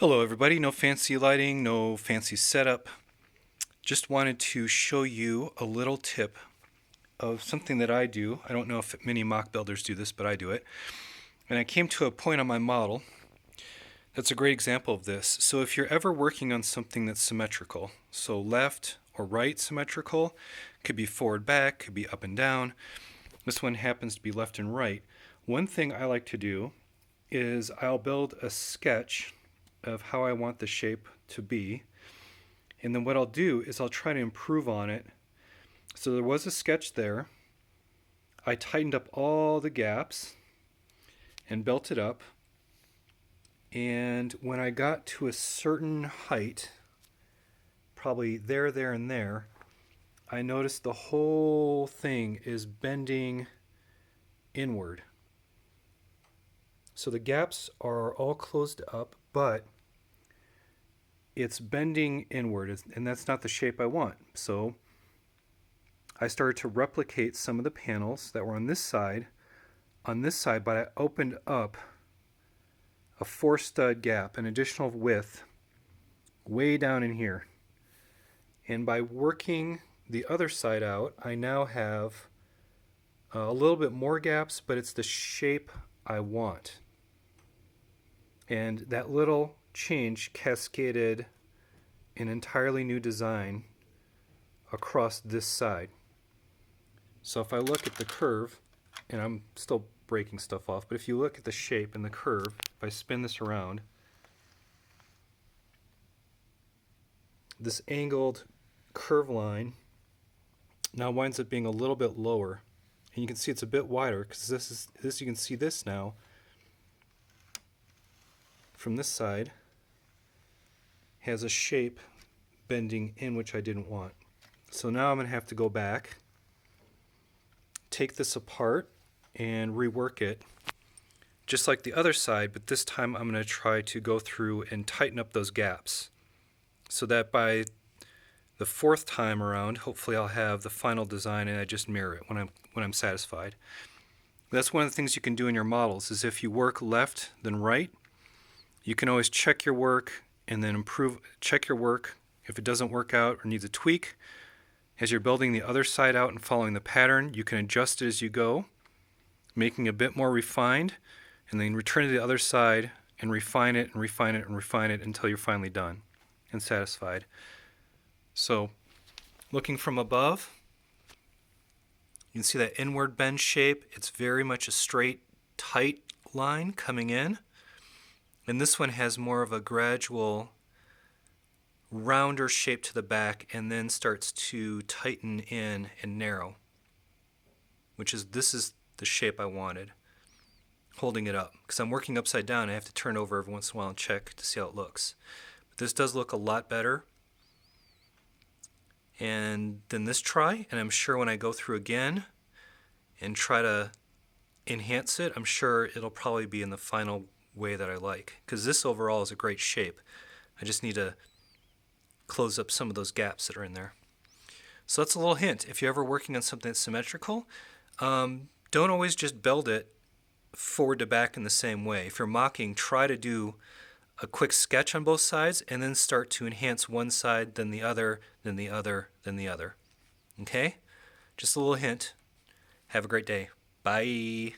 Hello everybody, no fancy lighting, no fancy setup. Just wanted to show you a little tip of something that I do. I don't know if many mock builders do this, but I do it. And I came to a point on my model that's a great example of this. So if you're ever working on something that's symmetrical, so left or right symmetrical, could be forward back, could be up and down. This one happens to be left and right. One thing I like to do is I'll build a sketch of how I want the shape to be, and then what I'll do is I'll try to improve on it. So there was a sketch there. I tightened up all the gaps and built it up, and when I got to a certain height, probably there, and there, I noticed the whole thing is bending inward. So the gaps are all closed up, but it's bending inward, and that's not the shape I want. So I started to replicate some of the panels that were on this side, but I opened up a 4-stud gap, an additional width, way down in here. And by working the other side out, I now have a little bit more gaps, but it's the shape I want. And that little change cascaded an entirely new design across this side. So if I look at the curve, and I'm still breaking stuff off, but if you look at the shape and the curve, if I spin this around, this angled curve line now winds up being a little bit lower, and you can see it's a bit wider because this you can see this now from this side has a shape bending in which I didn't want. So now I'm going to have to go back, take this apart, and rework it just like the other side, but this time I'm going to try to go through and tighten up those gaps so that by the 4th time around, hopefully I'll have the final design and I just mirror it when I'm satisfied. That's one of the things you can do in your models, is if you work left then right, you can always check your work and then check your work. If it doesn't work out or needs a tweak, as you're building the other side out and following the pattern, you can adjust it as you go, making it a bit more refined, and then return to the other side and refine it and refine it and refine it until you're finally done and satisfied. So looking from above, you can see that inward bend shape. It's very much a straight, tight line coming in. And this one has more of a gradual, rounder shape to the back and then starts to tighten in and narrow, this is the shape I wanted, holding it up. Because I'm working upside down, I have to turn over every once in a while and check to see how it looks. But this does look a lot better. And then this try, and I'm sure when I go through again and try to enhance it, I'm sure it'll probably be in the final way that I like, because this overall is a great shape. I just need to close up some of those gaps that are in there. So that's a little hint. If you're ever working on something that's symmetrical, don't always just build it forward to back in the same way. If you're mocking, try to do a quick sketch on both sides and then start to enhance one side, then the other, then the other, then the other. Okay? Just a little hint. Have a great day. Bye.